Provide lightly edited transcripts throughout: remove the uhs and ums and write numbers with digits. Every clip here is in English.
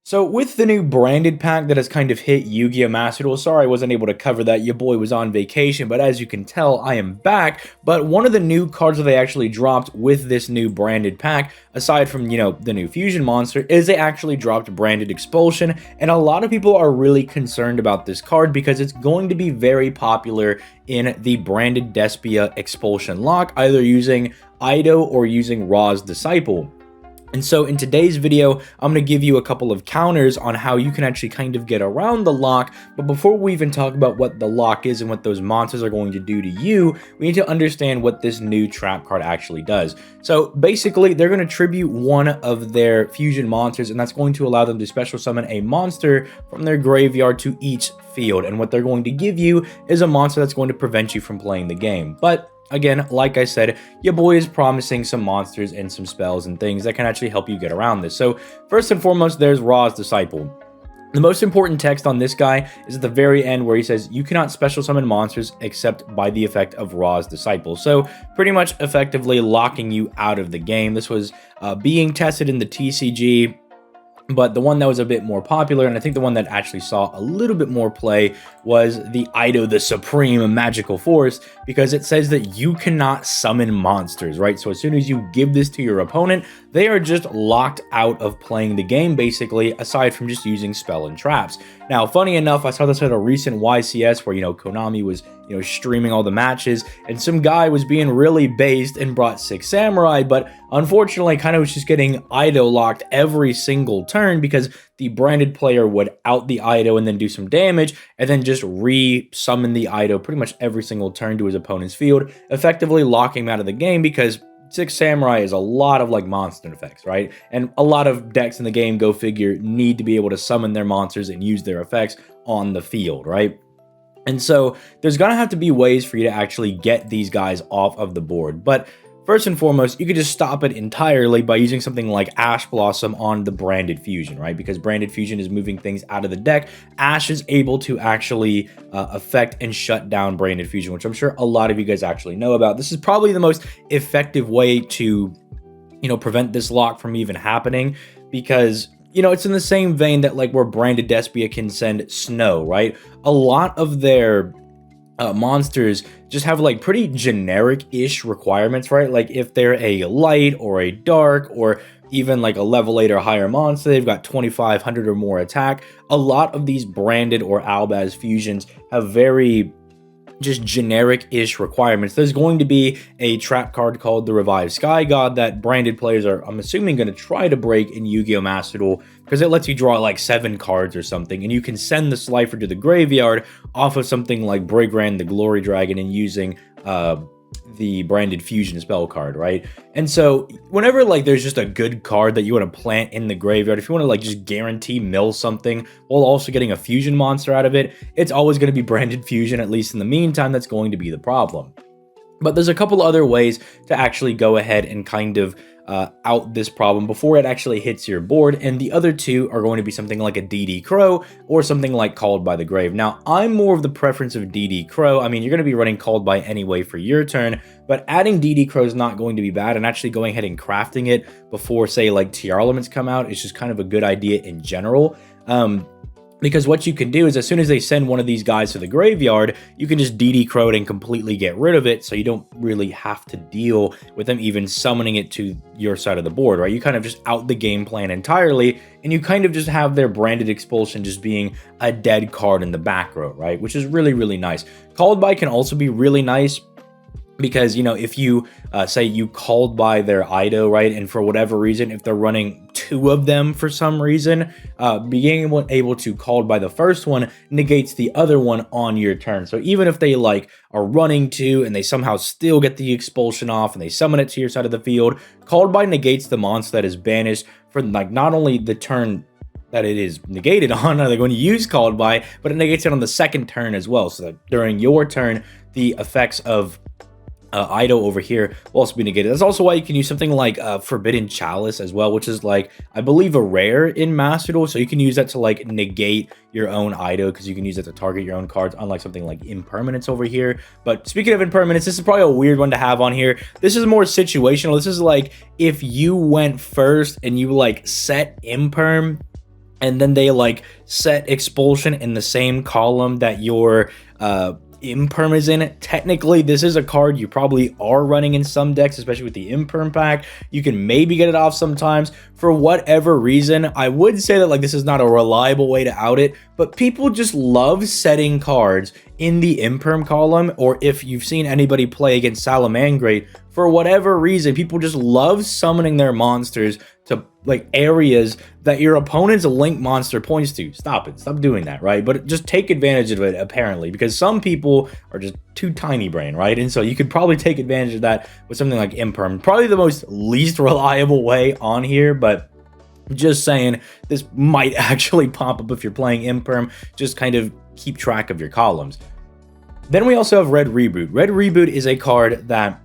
So with the new branded pack that has kind of hit Yu-Gi-Oh! Master Duel, sorry I wasn't able to cover that, your boy was on vacation, but as you can tell, I am back. But one of the new cards that they actually dropped with this new branded pack, aside from, the new fusion monster, is they actually dropped branded Expulsion, and a lot of people are really concerned about this card because it's going to be very popular in the branded Despia Expulsion lock, either using Ido or using Ra's Disciple. And so in today's video, I'm going to give you a couple of counters on how you can actually kind of get around the lock. But before we even talk about what the lock is and what those monsters are going to do to you, we need to understand what this new trap card actually does. So basically, they're going to tribute one of their fusion monsters, and that's going to allow them to special summon a monster from their graveyard to each field. And what they're going to give you is a monster that's going to prevent you from playing the game. But again, like I said, your boy is promising some monsters and some spells and things that can actually help you get around this. So first and foremost, there's Ra's Disciple. The most important text on this guy is at the very end where he says, you cannot special summon monsters except by the effect of Ra's Disciple. So pretty much effectively locking you out of the game. This was being tested in the TCG. But the one that was a bit more popular, and I think the one that actually saw a little bit more play, was the Ido, the Supreme Magical Force, because it says that you cannot summon monsters, right? So as soon as you give this to your opponent, they are just locked out of playing the game, basically, aside from just using spell and traps. Now, funny enough, I saw this at a recent YCS where, Konami was, streaming all the matches, and some guy was being really based and brought 6 Samurai, but unfortunately kind of was just getting Ido locked every single turn because the branded player would out the Ido and then do some damage, and then just re-summon the Ido pretty much every single turn to his opponent's field, effectively locking him out of the game because 6 Samurai is a lot of monster effects, right? And a lot of decks in the game, go figure, need to be able to summon their monsters and use their effects on the field, right? And so there's gonna have to be ways for you to actually get these guys off of the board. But first and foremost, you could just stop it entirely by using something like Ash Blossom on the branded fusion, right? Because branded fusion is moving things out of the deck. Ash is able to actually affect and shut down branded fusion, which I'm sure a lot of you guys actually know about. This is probably the most effective way to, prevent this lock from even happening, because it's in the same vein that where branded Despia can send snow, right? A lot of their monsters just have pretty generic-ish requirements, right? Like if they're a light or a dark or even a level 8 or higher monster, they've got 2500 or more attack. A lot of these branded or Albaz fusions have very just generic-ish requirements. There's going to be a trap card called the Revived Sky God that branded players are, I'm assuming, going to try to break in Yu-Gi-Oh! Master Duel, because it lets you draw 7 cards or something, and you can send the Slifer to the graveyard off of something like Brigran the Glory Dragon and using the branded fusion spell card, right? And so whenever there's just a good card that you want to plant in the graveyard, if you want to just guarantee mill something while also getting a fusion monster out of it, it's always going to be branded fusion. At least in the meantime, that's going to be the problem. But there's a couple other ways to actually go ahead and kind of out this problem before it actually hits your board, and the other two are going to be something like a DD Crow or something like Called by the Grave. Now, I'm more of the preference of DD Crow. I mean, you're going to be running Called by anyway for your turn, but adding DD Crow is not going to be bad, and actually going ahead and crafting it before, say, TR Elements come out is just kind of a good idea in general. Because what you can do is as soon as they send one of these guys to the graveyard, you can just DD Crow it and completely get rid of it, so you don't really have to deal with them even summoning it to your side of the board, right? You kind of just out the game plan entirely, and you kind of just have their branded Expulsion just being a dead card in the back row, right? Which is really, really nice. Called by can also be really nice, because, if you say you called by their Ido, right, and for whatever reason, if they're running 2 of them for some reason, being able to called by the first one negates the other one on your turn. So even if they are running 2 and they somehow still get the Expulsion off and they summon it to your side of the field, called by negates the monster that is banished for not only the turn that it is negated on, are they going to use called by, but it negates it on the second turn as well, so that during your turn, the effects of Ido over here will also be negated. That's also why you can use something like Forbidden Chalice as well, which is I believe a rare in Master Duel, so you can use that to negate your own Ido, because you can use it to target your own cards, unlike something like Impermanence over here. But speaking of Impermanence, this is probably a weird one to have on here. This is more situational. This is if you went first and you set Imperm, and then they like set Expulsion in the same column that your Imperm is in. Technically, this is a card you probably are running in some decks, especially with the Imperm pack. You can maybe get it off sometimes. For whatever reason, I would say that like this is not a reliable way to out it, but people just love setting cards in the Imperm column, or if you've seen anybody play against Salamangreat, for whatever reason, people just love summoning their monsters to like areas that your opponent's link monster points to. Stop it. Stop doing that, right? But just take advantage of it, apparently, because some people are just too tiny brain, right? And so you could probably take advantage of that with something like Imperm. Probably the most least reliable way on here, but just saying, this might actually pop up if you're playing Imperm. Just kind of keep track of your columns. Then we also have Red Reboot. Red Reboot is a card that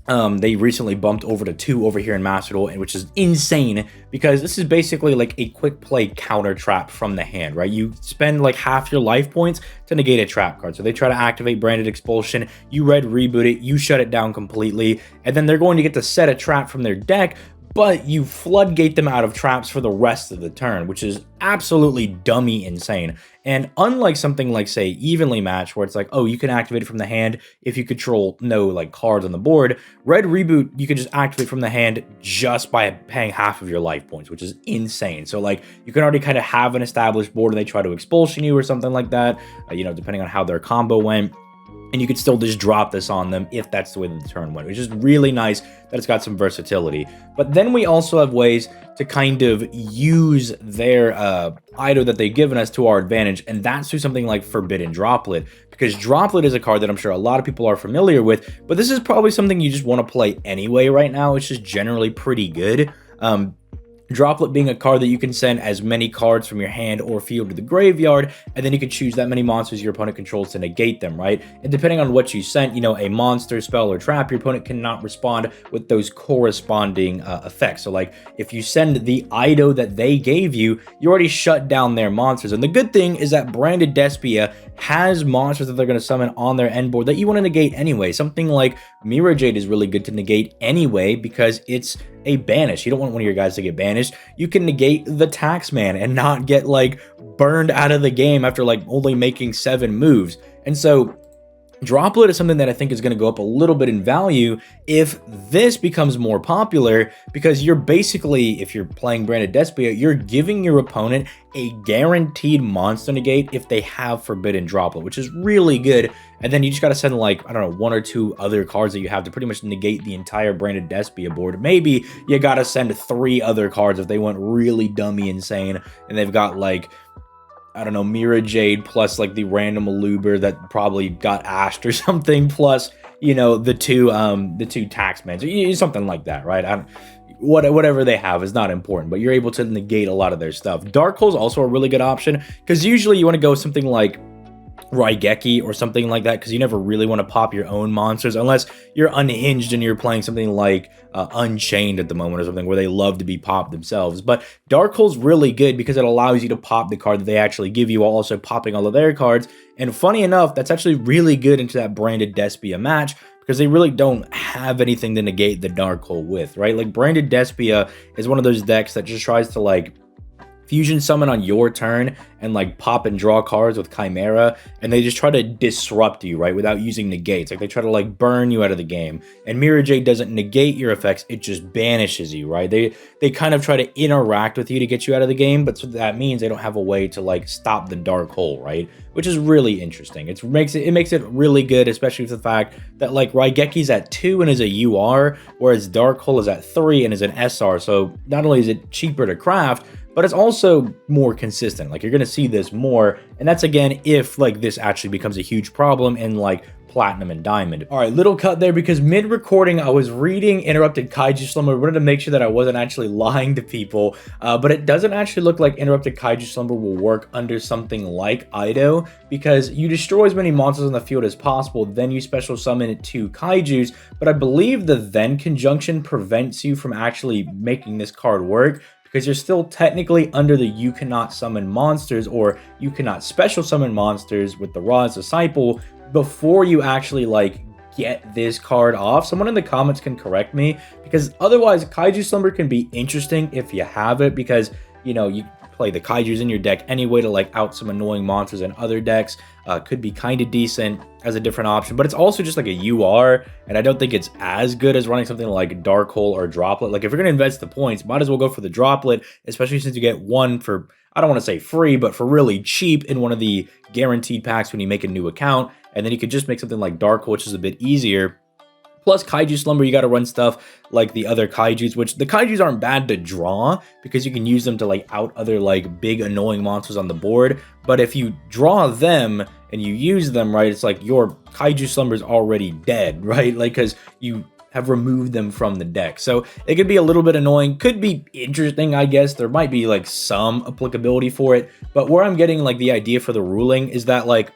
they recently bumped over to 2 over here in Master Duel, which is insane because this is basically like a quick play counter trap from the hand, right? You spend like half your life points to negate a trap card. So they try to activate Branded Expulsion, you Red Reboot it, you shut it down completely, and then they're going to get to set a trap from their deck, but you floodgate them out of traps for the rest of the turn, which is absolutely dummy insane. And unlike something like, say, Evenly Matched, where it's like, oh, you can activate it from the hand if you control no like cards on the board, Red Reboot, you can just activate from the hand just by paying half of your life points, which is insane. So like, you can already kind of have an established board and they try to Expulsion you or something like that, you know, depending on how their combo went. And you could still just drop this on them if that's the way that the turn went, which is really nice that it's got some versatility. But then we also have ways to kind of use their Ido that they've given us to our advantage, and that's through something like Forbidden Droplet, because Droplet is a card that I'm sure a lot of people are familiar with, but this is probably something you just want to play anyway right now. It's just generally pretty good. Droplet being a card that you can send as many cards from your hand or field to the graveyard, and then you can choose that many monsters your opponent controls to negate them, right? And depending on what you sent, you know, a monster, spell, or trap, your opponent cannot respond with those corresponding effects. So like, if you send the Ido that they gave you, you already shut down their monsters. And the good thing is that Branded Despia has monsters that they're going to summon on their end board that you want to negate anyway. Something like Mirror Jade is really good to negate anyway because it's a banish. You don't want one of your guys to get banished. You can negate the Taxman and not get like burned out of the game after like only making 7 moves. And so Droplet is something that I think is going to go up a little bit in value if this becomes more popular, because you're basically, if you're playing Branded Despia, you're giving your opponent a guaranteed monster negate if they have Forbidden Droplet, which is really good. And then you just got to send like, I don't know, 1 or 2 other cards that you have to pretty much negate the entire Branded Despia board. Maybe you got to send 3 other cards if they went really dummy insane and they've got like, I don't know, Mirror Jade plus like the random Aluber that probably got ashed or something, plus, you know, the two Taxmans, or something like that, right? Whatever they have is not important, but you're able to negate a lot of their stuff. Dark Hole's also a really good option, because usually you want to go with something like Raigeki or something like that, because you never really want to pop your own monsters unless you're unhinged and you're playing something like Unchained at the moment or something where they love to be popped themselves. But Dark Hole's really good because it allows you to pop the card that they actually give you while also popping all of their cards. And funny enough, that's actually really good into that Branded Despia match, because they really don't have anything to negate the Dark Hole with, right? Like Branded Despia is one of those decks that just tries to like fusion summon on your turn and like pop and draw cards with Chimera, and they just try to disrupt you, right, without using negates. Like they try to like burn you out of the game. And Mirror Jade doesn't negate your effects, it just banishes you, right? They kind of try to interact with you to get you out of the game, but so that means they don't have a way to like stop the Dark Hole, right? Which is really interesting. It makes it really good, especially with the fact that like Raigeki's at 2 and is a UR, whereas Dark Hole is at 3 and is an SR. So not only is it cheaper to craft, but it's also more consistent. Like you're going to see this more, and that's again if like this actually becomes a huge problem in like Platinum and Diamond. All right, little cut there because mid-recording I was reading Interrupted Kaiju Slumber. I wanted to make sure that I wasn't actually lying to people, but it doesn't actually look like Interrupted Kaiju Slumber will work under something like Ido, because you destroy as many monsters on the field as possible, then you special summon it to Kaijus, but I believe the then conjunction prevents you from actually making this card work, because you're still technically under the you cannot summon monsters or you cannot special summon monsters with the Ra's Disciple before you actually like get this card off. Someone in the comments can correct me, because otherwise Kaiju Slumber can be interesting if you have it, because you know you play the kaijus in your deck anyway to like out some annoying monsters in other decks. Could be kind of decent as a different option, but it's also just like a UR, and I don't think it's as good as running something like Dark Hole or Droplet. Like if you're gonna invest the points, might as well go for the Droplet, especially since you get one for, I don't want to say free, but for really cheap in one of the guaranteed packs when you make a new account, and then you could just make something like Dark Hole, which is a bit easier. Plus Kaiju Slumber, you got to run stuff like the other Kaijus, which the Kaijus aren't bad to draw because you can use them to like out other like big annoying monsters on the board. But if you draw them and you use them, right, it's like your Kaiju Slumber is already dead, right? Like because you have removed them from the deck. So it could be a little bit annoying, could be interesting, I guess. There might be like some applicability for it. But where I'm getting like the idea for the ruling is that like,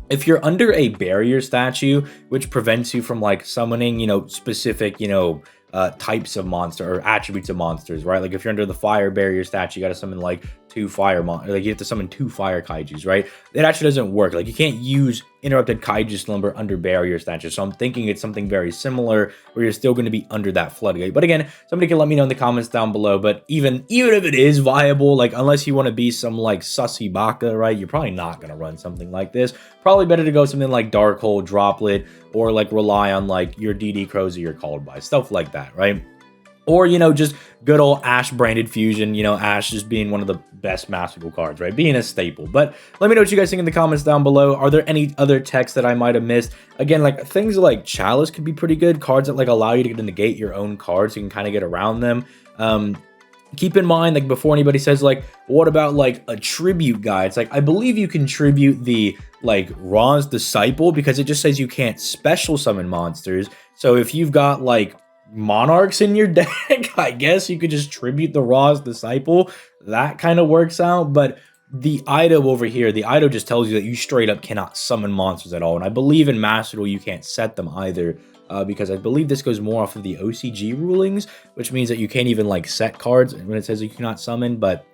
if you're under a barrier statue, which prevents you from like summoning, you know, specific, you know, types of monster or attributes of monsters, right? Like if you're under the fire barrier statue, you got to summon like 2 fire like you have to summon 2 fire kaijus, right? It actually doesn't work. Like you can't use interrupted kaiju slumber under barrier statue. So I'm thinking it's something very similar where you're still going to be under that floodgate. But again, somebody can let me know in the comments down below. But even if it is viable, like unless you want to be some like sussy baka, right? You're probably not going to run something like this. Probably better to go something like Dark Hole, Droplet, or like rely on like your DD Crows or your Called By, stuff like that, right? Or, you know, just good old Ash branded fusion, you know, Ash just being one of the best masterful cards, right? Being a staple. But let me know what you guys think in the comments down below. Are there any other techs that I might have missed? Again, like things like Chalice could be pretty good. Cards that like allow you to negate your own cards, so you can kind of get around them. Keep in mind, like before anybody says like, what about like a tribute guy? It's like, I believe you can tribute the like Ra's Disciple because it just says you can't special summon monsters. So if you've got like monarchs in your deck, I guess you could just tribute the Ra's Disciple. That kind of works out. But the Ido over here, the Ido just tells you that you straight up cannot summon monsters at all. And I believe in Master Duel you can't set them either, because I believe this goes more off of the OCG rulings, which means that you can't even like set cards when it says you cannot summon. But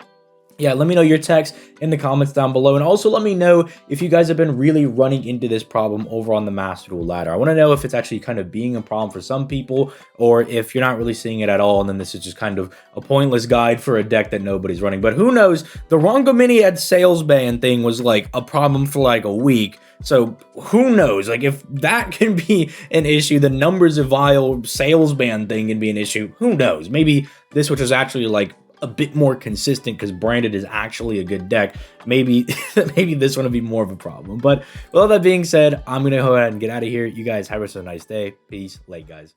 yeah, let me know your text in the comments down below. And also let me know if you guys have been really running into this problem over on the Master Duel ladder. I want to know if it's actually kind of being a problem for some people, or if you're not really seeing it at all, and then this is just kind of a pointless guide for a deck that nobody's running. But who knows? The Rongo Mini ad sales ban thing was like a problem for like a week. So who knows? Like if that can be an issue, the numbers of vial sales ban thing can be an issue. Who knows? Maybe this, which is actually like a bit more consistent because branded is actually a good deck, maybe maybe this one will be more of a problem. But with all that being said, I'm gonna go ahead and get out of here. You guys have a nice day. Peace. Late, guys.